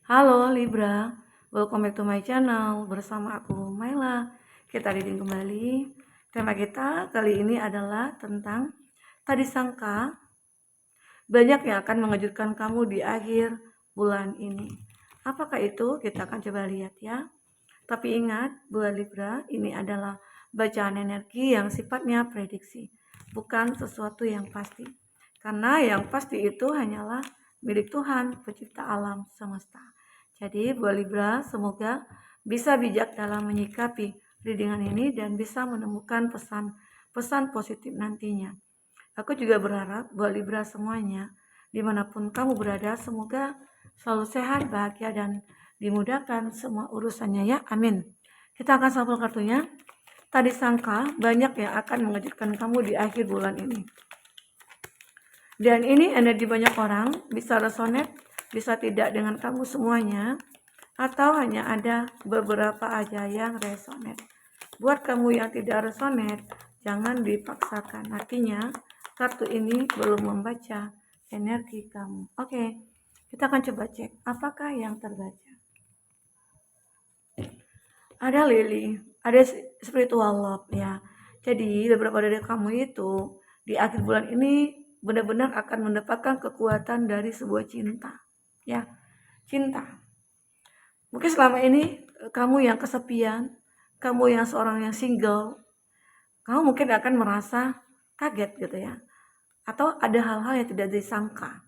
Halo Libra, welcome back to my channel. Bersama aku Maila. Kita reading kembali. Tema kita kali ini adalah tentang tadi sangka banyak yang akan mengejutkan kamu di akhir bulan ini. Apakah itu? Kita akan coba lihat ya. Tapi ingat, bulan Libra ini adalah bacaan energi yang sifatnya prediksi, bukan sesuatu yang pasti. Karena yang pasti itu hanyalah milik Tuhan, pencipta alam semesta. Jadi buat Libra, semoga bisa bijak dalam menyikapi readingan ini dan bisa menemukan pesan-pesan positif nantinya. Aku juga berharap buat Libra semuanya, dimanapun kamu berada, semoga selalu sehat, bahagia, dan dimudahkan semua urusannya ya, amin. Kita akan sampul kartunya. Tadi sangka banyak yang akan mengejutkan kamu di akhir bulan ini. Dan ini energi banyak orang, bisa resonate, bisa tidak dengan kamu semuanya, atau hanya ada beberapa aja yang resonate. Buat kamu yang tidak resonate, jangan dipaksakan. Artinya, kartu ini belum membaca energi kamu. Oke, kita akan coba cek apakah yang terbaca. Ada lily, ada spiritual love ya. Jadi beberapa dari kamu itu di akhir bulan ini benar-benar akan mendapatkan kekuatan dari sebuah cinta. Ya, cinta. Mungkin selama ini kamu yang kesepian, kamu yang seorang yang single, kamu mungkin akan merasa kaget gitu ya. Atau ada hal-hal yang tidak disangka.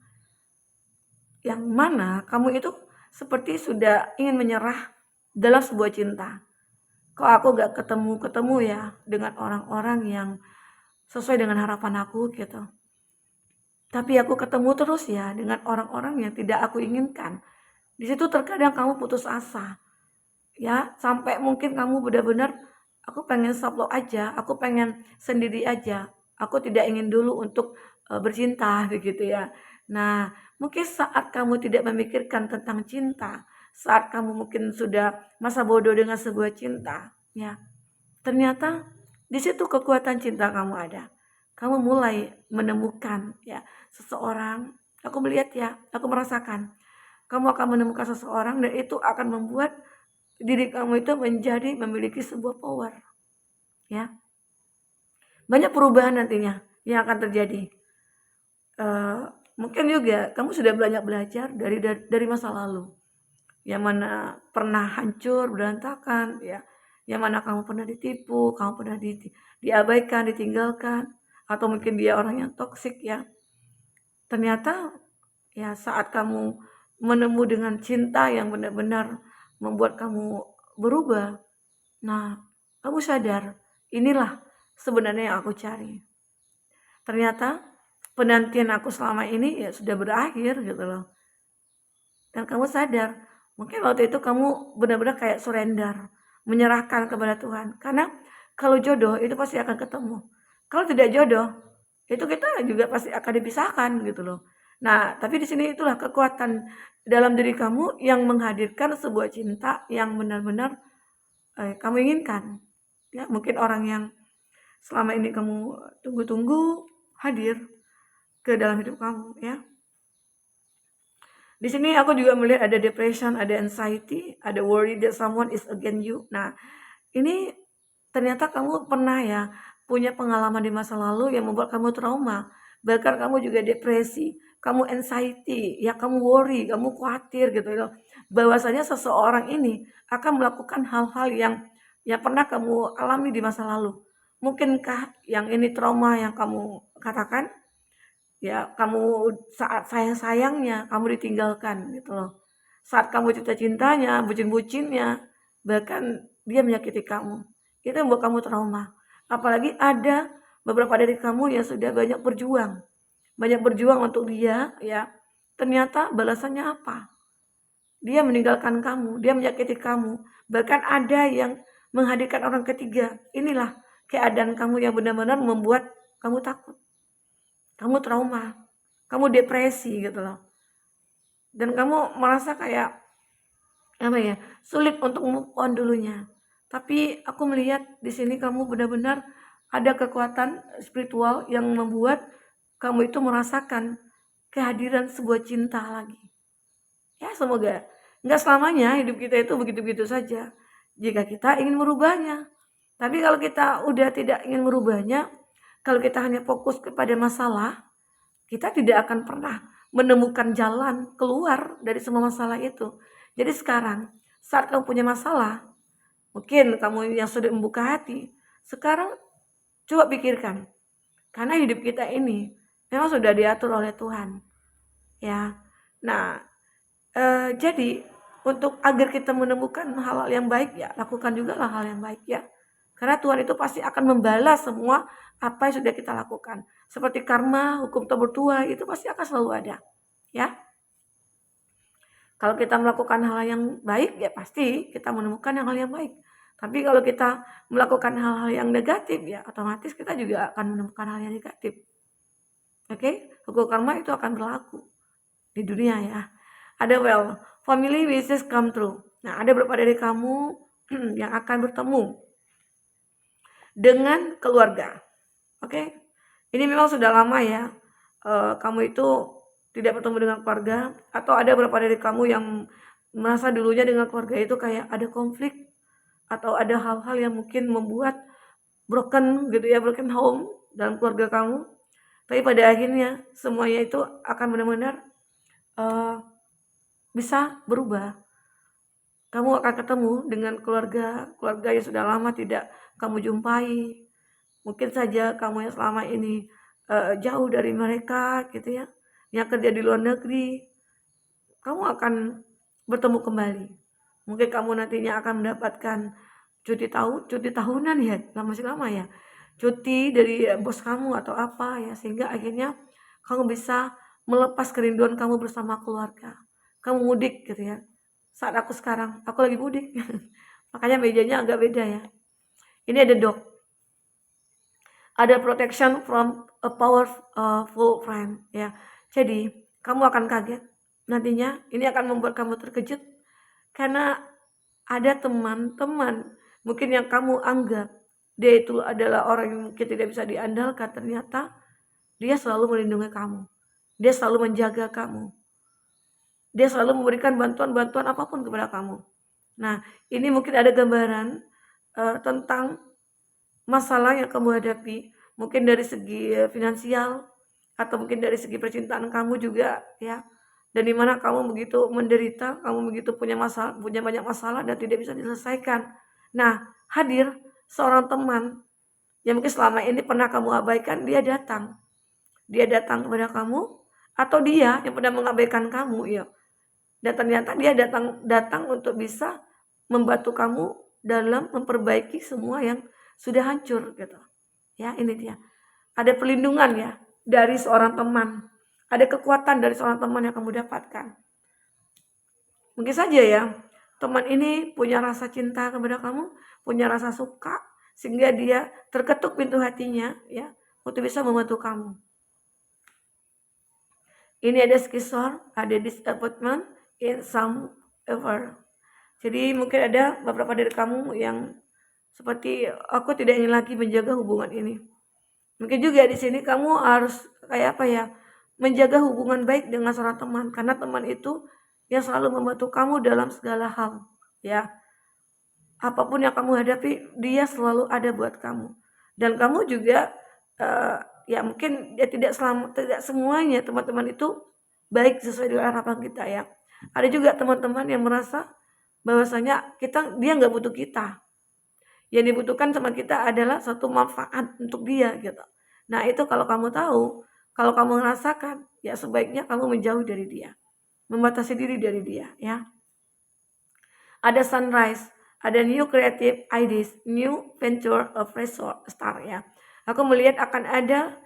Yang mana kamu itu seperti sudah ingin menyerah dalam sebuah cinta. Kok aku gak ketemu-ketemu ya dengan orang-orang yang sesuai dengan harapan aku gitu. Tapi aku ketemu terus ya dengan orang-orang yang tidak aku inginkan. Di situ terkadang kamu putus asa. Ya, sampai mungkin kamu benar-benar aku pengen solo aja, aku pengen sendiri aja. Aku tidak ingin dulu untuk bercinta begitu ya. Nah, mungkin saat kamu tidak memikirkan tentang cinta, saat kamu mungkin sudah masa bodoh dengan sebuah cinta, ya. Ternyata di situ kekuatan cinta kamu ada. Kamu mulai menemukan ya seseorang. Aku melihat ya, aku merasakan. Kamu akan menemukan seseorang dan itu akan membuat diri kamu itu menjadi memiliki sebuah power. Ya. Banyak perubahan nantinya yang akan terjadi. Mungkin juga kamu sudah banyak belajar dari masa lalu. Yang mana pernah hancur, berantakan, ya. Yang mana kamu pernah ditipu, kamu pernah diabaikan, ditinggalkan, atau mungkin dia orang yang toksik ya. Ternyata ya saat kamu menemu dengan cinta yang benar-benar membuat kamu berubah, nah kamu sadar inilah sebenarnya yang aku cari. Ternyata penantian aku selama ini ya sudah berakhir gitu loh. Dan kamu sadar, mungkin waktu itu kamu benar-benar kayak surrender, menyerahkan kepada Tuhan. Karena kalau jodoh itu pasti akan ketemu. Kalau tidak jodoh, itu kita juga pasti akan dipisahkan gitu loh. Nah, tapi di sini itulah kekuatan dalam diri kamu yang menghadirkan sebuah cinta yang benar-benar kamu inginkan. Ya, mungkin orang yang selama ini kamu tunggu-tunggu hadir ke dalam hidup kamu ya. Di sini aku juga melihat ada depression, ada anxiety, ada worry that someone is against you. Nah, ini ternyata kamu pernah ya punya pengalaman di masa lalu yang membuat kamu trauma. Bahkan kamu juga depresi, kamu anxiety, ya kamu worry, kamu khawatir gitu loh. Bahwasanya seseorang ini akan melakukan hal-hal yang pernah kamu alami di masa lalu. Mungkinkah yang ini trauma yang kamu katakan? Ya, kamu saat sayang-sayangnya kamu ditinggalkan gitu loh. Saat kamu cinta-cintanya, bucin-bucinnya, bahkan dia menyakiti kamu. Itu yang membuat kamu trauma. Apalagi ada beberapa dari kamu yang sudah banyak berjuang. Banyak berjuang untuk dia, ya. Ternyata balasannya apa? Dia meninggalkan kamu, dia menyakiti kamu. Bahkan ada yang menghadirkan orang ketiga. Inilah keadaan kamu yang benar-benar membuat kamu takut. Kamu trauma, kamu depresi gitu loh. Dan kamu merasa kayak apa ya, sulit untuk move on dulunya. Tapi aku melihat di sini kamu benar-benar ada kekuatan spiritual yang membuat kamu itu merasakan kehadiran sebuah cinta lagi. Ya semoga Nggak selamanya hidup kita itu begitu-begitu saja, jika kita ingin merubahnya. Tapi kalau kita udah tidak ingin merubahnya, kalau kita hanya fokus kepada masalah, kita tidak akan pernah menemukan jalan keluar dari semua masalah itu. Jadi sekarang, saat kamu punya masalah, mungkin kamu yang sudah membuka hati, sekarang coba pikirkan, karena hidup kita ini memang sudah diatur oleh Tuhan, ya. Nah, jadi untuk agar kita menemukan hal-hal yang baik, ya lakukan juga hal yang baik, ya. Karena Tuhan itu pasti akan membalas semua apa yang sudah kita lakukan. Seperti karma, hukum tabur tuai, itu pasti akan selalu ada, ya. Kalau kita melakukan hal yang baik, ya pasti kita menemukan hal yang baik. Tapi kalau kita melakukan hal-hal yang negatif, ya otomatis kita juga akan menemukan hal yang negatif. Oke, hukum karma itu akan berlaku di dunia, ya. Ada family wishes come true. Nah, ada beberapa dari kamu yang akan bertemu dengan keluarga. Oke, ini memang sudah lama ya. Kamu itu tidak bertemu dengan keluarga, atau ada beberapa dari kamu yang merasa dulunya dengan keluarga itu kayak ada konflik, atau ada hal-hal yang mungkin membuat broken gitu ya, broken home dalam keluarga kamu. Tapi pada akhirnya semuanya itu akan benar-benar bisa berubah. Kamu akan ketemu dengan keluarga yang sudah lama tidak kamu jumpai. Mungkin saja kamu yang selama ini jauh dari mereka gitu ya, yang kerja di luar negeri, kamu akan bertemu kembali. Mungkin kamu nantinya akan mendapatkan cuti tahunan ya, masih lama ya, cuti dari bos kamu atau apa ya, sehingga akhirnya kamu bisa melepas kerinduan kamu bersama keluarga. Kamu mudik gitu ya. Saat aku sekarang, aku lagi mudik. Makanya mejanya agak beda ya. Ini ada dog. Ada protection from a powerful friend ya. Jadi, kamu akan kaget nantinya, ini akan membuat kamu terkejut karena ada teman-teman mungkin yang kamu anggap dia itu adalah orang yang mungkin tidak bisa diandalkan, ternyata dia selalu melindungi kamu. Dia selalu menjaga kamu. Dia selalu memberikan bantuan-bantuan apapun kepada kamu. Nah, ini mungkin ada gambaran tentang masalah yang kamu hadapi, mungkin dari segi finansial, atau mungkin dari segi percintaan kamu juga ya. Dan dimana kamu begitu menderita, kamu begitu punya banyak masalah dan tidak bisa diselesaikan. Nah, hadir seorang teman yang mungkin selama ini pernah kamu abaikan, dia datang. Dia datang kepada kamu, atau dia yang pernah mengabaikan kamu ya. Dan ternyata dia datang untuk bisa membantu kamu dalam memperbaiki semua yang sudah hancur gitu. Ya, ini dia. Ada perlindungan ya dari seorang teman. Ada kekuatan dari seorang teman yang kamu dapatkan. Mungkin saja ya, teman ini punya rasa cinta kepada kamu, punya rasa suka, sehingga dia terketuk pintu hatinya ya untuk bisa membantu kamu. Ini ada skisor, ada disappointment in some ever. Jadi mungkin ada beberapa dari kamu yang seperti aku tidak ingin lagi menjaga hubungan ini. Mungkin juga di sini kamu harus kayak apa ya, menjaga hubungan baik dengan seorang teman, karena teman itu yang selalu membantu kamu dalam segala hal, ya. Apapun yang kamu hadapi, dia selalu ada buat kamu. Dan kamu juga ya mungkin ya tidak semuanya teman-teman itu baik sesuai dengan harapan kita ya. Ada juga teman-teman yang merasa bahwasanya dia nggak butuh kita. Yang dibutuhkan sama kita adalah satu manfaat untuk dia gitu. Nah itu kalau kamu tahu, kalau kamu merasakan, ya sebaiknya kamu menjauh dari dia. Membatasi diri dari dia ya. Ada sunrise, ada new creative ideas, new venture, a fresh start ya. Aku melihat akan ada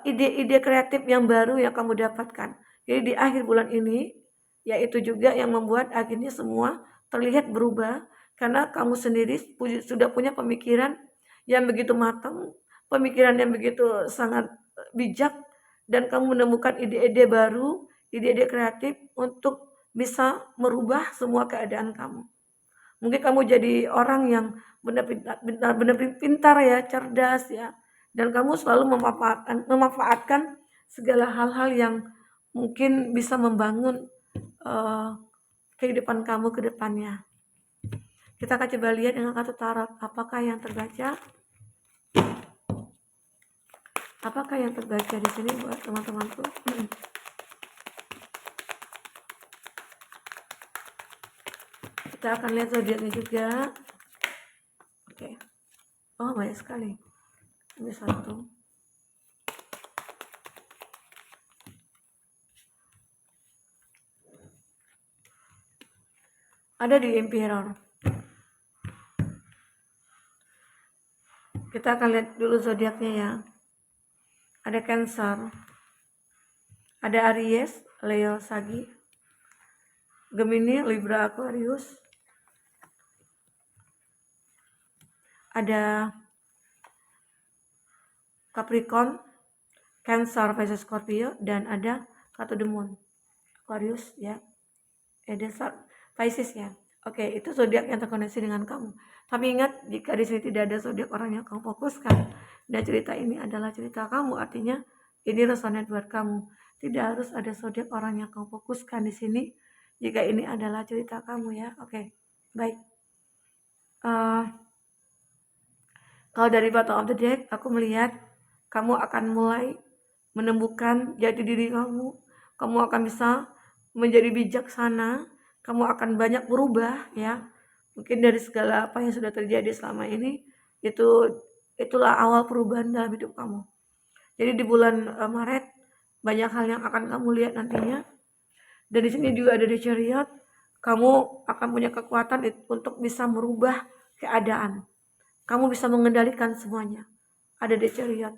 ide-ide kreatif yang baru yang kamu dapatkan. Jadi di akhir bulan ini, yaitu juga yang membuat akhirnya semua terlihat berubah karena kamu sendiri sudah punya pemikiran yang begitu matang, pemikiran yang begitu sangat bijak, dan kamu menemukan ide-ide baru, ide-ide kreatif untuk bisa merubah semua keadaan kamu. Mungkin kamu jadi orang yang benar-benar pintar ya, cerdas ya, dan kamu selalu memanfaatkan segala hal-hal yang mungkin bisa membangun kehidupan kamu ke depannya. Kita akan coba lihat dengan kartu tarot apakah yang terbaca. Apakah yang terbaca di sini buat teman-temanku? Kita akan lihat zodiaknya juga. Oke. Oh, banyak sekali. Ini satu. Ada di Emperor. Kita akan lihat dulu zodiaknya ya. Ada Cancer. Ada Aries, Leo, Sagi, Gemini, Libra, Aquarius. Ada Capricorn, Cancer, Pisces, Scorpio, dan ada kartu The Moon, Aquarius ya. Pisces ya. Oke, itu zodiak yang terkoneksi dengan kamu. Tapi ingat, jika di sini tidak ada zodiak orang yang kamu fokuskan, dan cerita ini adalah cerita kamu, artinya ini resonate buat kamu. Tidak harus ada zodiak orang yang kamu fokuskan di sini, jika ini adalah cerita kamu ya. Oke, baik. Kalau dari bottom of the deck, aku melihat kamu akan mulai menemukan jati diri kamu. Kamu akan bisa menjadi bijaksana. Kamu akan banyak berubah ya. Mungkin dari segala apa yang sudah terjadi selama ini, itulah awal perubahan dalam hidup kamu. Jadi di bulan Maret banyak hal yang akan kamu lihat nantinya. Dan di sini juga ada di Chariot, kamu akan punya kekuatan untuk bisa merubah keadaan. Kamu bisa mengendalikan semuanya. Ada di Chariot.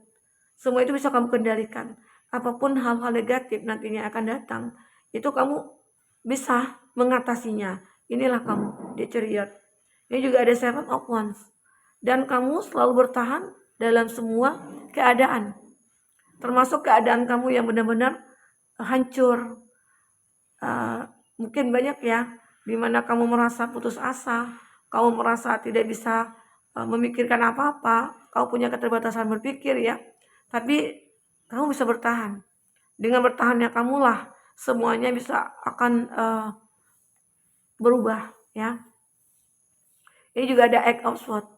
Semua itu bisa kamu kendalikan. Apapun hal-hal negatif nantinya akan datang, itu kamu bisa mengatasinya. Inilah kamu di Chariot. Ini juga ada Seven of Wands. Dan kamu selalu bertahan dalam semua keadaan. Termasuk keadaan kamu yang benar-benar hancur. Mungkin banyak ya, dimana kamu merasa putus asa, kamu merasa tidak bisa memikirkan apa-apa, kamu punya keterbatasan berpikir ya, tapi kamu bisa bertahan. Dengan bertahannya kamulah semuanya bisa akan berubah ya. Ini juga ada Eight of Swords.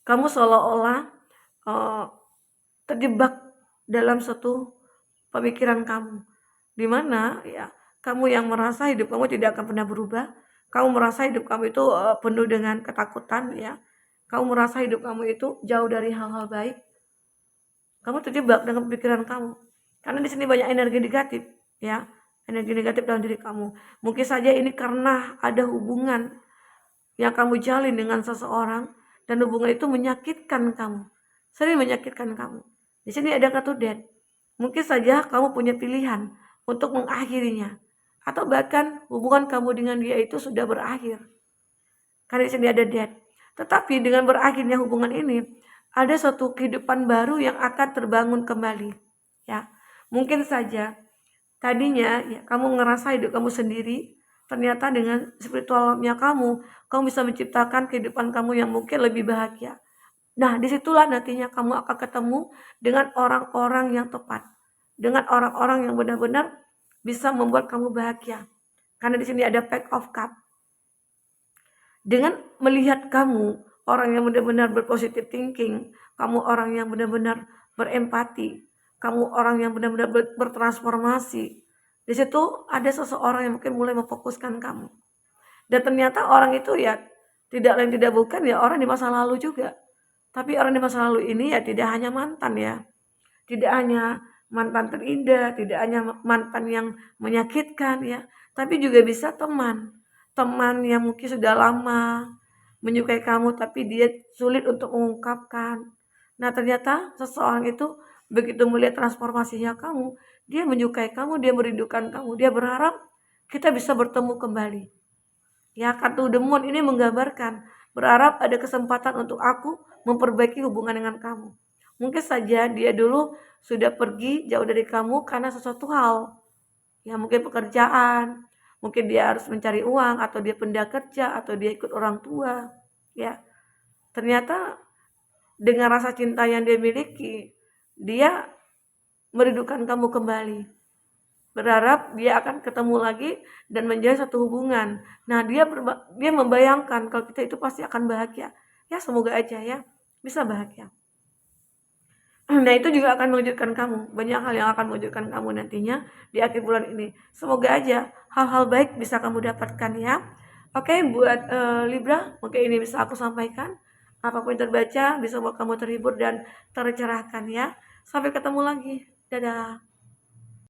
Kamu seolah-olah terjebak dalam satu pemikiran kamu, dimana ya kamu yang merasa hidup kamu tidak akan pernah berubah. Kamu merasa hidup kamu itu penuh dengan ketakutan ya. Kamu merasa hidup kamu itu jauh dari hal-hal baik. Kamu terjebak dengan pikiran kamu. Karena di sini banyak energi negatif ya. Energi negatif dalam diri kamu. Mungkin saja ini karena ada hubungan yang kamu jalin dengan seseorang dan hubungan itu menyakitkan kamu. Sering menyakitkan kamu. Di sini ada kartu Death. Mungkin saja kamu punya pilihan untuk mengakhirinya. Atau bahkan hubungan kamu dengan dia itu sudah berakhir. Karena di sini ada Death. Tetapi dengan berakhirnya hubungan ini, ada suatu kehidupan baru yang akan terbangun kembali. Ya, mungkin saja tadinya ya, kamu ngerasa hidup kamu sendiri, ternyata dengan spiritualnya kamu bisa menciptakan kehidupan kamu yang mungkin lebih bahagia. Nah, disitulah nantinya kamu akan ketemu dengan orang-orang yang tepat, dengan orang-orang yang benar-benar bisa membuat kamu bahagia. Karena di sini ada Pack of Cup. Dengan melihat kamu orang yang benar-benar berpositif thinking, kamu orang yang benar-benar berempati, kamu orang yang benar-benar bertransformasi. Di situ ada seseorang yang mungkin mulai memfokuskan kamu. Dan ternyata orang itu ya tidak lain tidak bukan ya orang di masa lalu juga. Tapi orang di masa lalu ini ya tidak hanya mantan ya. Tidak hanya mantan terindah, tidak hanya mantan yang menyakitkan ya, tapi juga bisa teman. Teman yang mungkin sudah lama menyukai kamu tapi dia sulit untuk mengungkapkan. Nah, ternyata seseorang itu begitu melihat transformasinya kamu, dia menyukai kamu, dia merindukan kamu, dia berharap kita bisa bertemu kembali. Ya, kartu The Moon ini menggambarkan berharap ada kesempatan untuk aku memperbaiki hubungan dengan kamu. Mungkin saja dia dulu sudah pergi jauh dari kamu karena sesuatu hal. Ya, mungkin pekerjaan, mungkin dia harus mencari uang, atau dia pindah kerja, atau dia ikut orang tua. Ya, ternyata dengan rasa cinta yang dia miliki, dia merindukan kamu kembali. berharap dia akan ketemu lagi dan menjalin satu hubungan. Nah, dia membayangkan kalau kita itu pasti akan bahagia. Ya, semoga aja ya bisa bahagia. Nah, itu juga akan mengejutkan kamu. Banyak hal yang akan mengejutkan kamu nantinya di akhir bulan ini. Semoga aja hal-hal baik bisa kamu dapatkan ya. Oke, buat Libra, mungkin ini bisa aku sampaikan. Apapun yang terbaca bisa buat kamu terhibur dan tercerahkan ya. Sampai ketemu lagi. Dadah.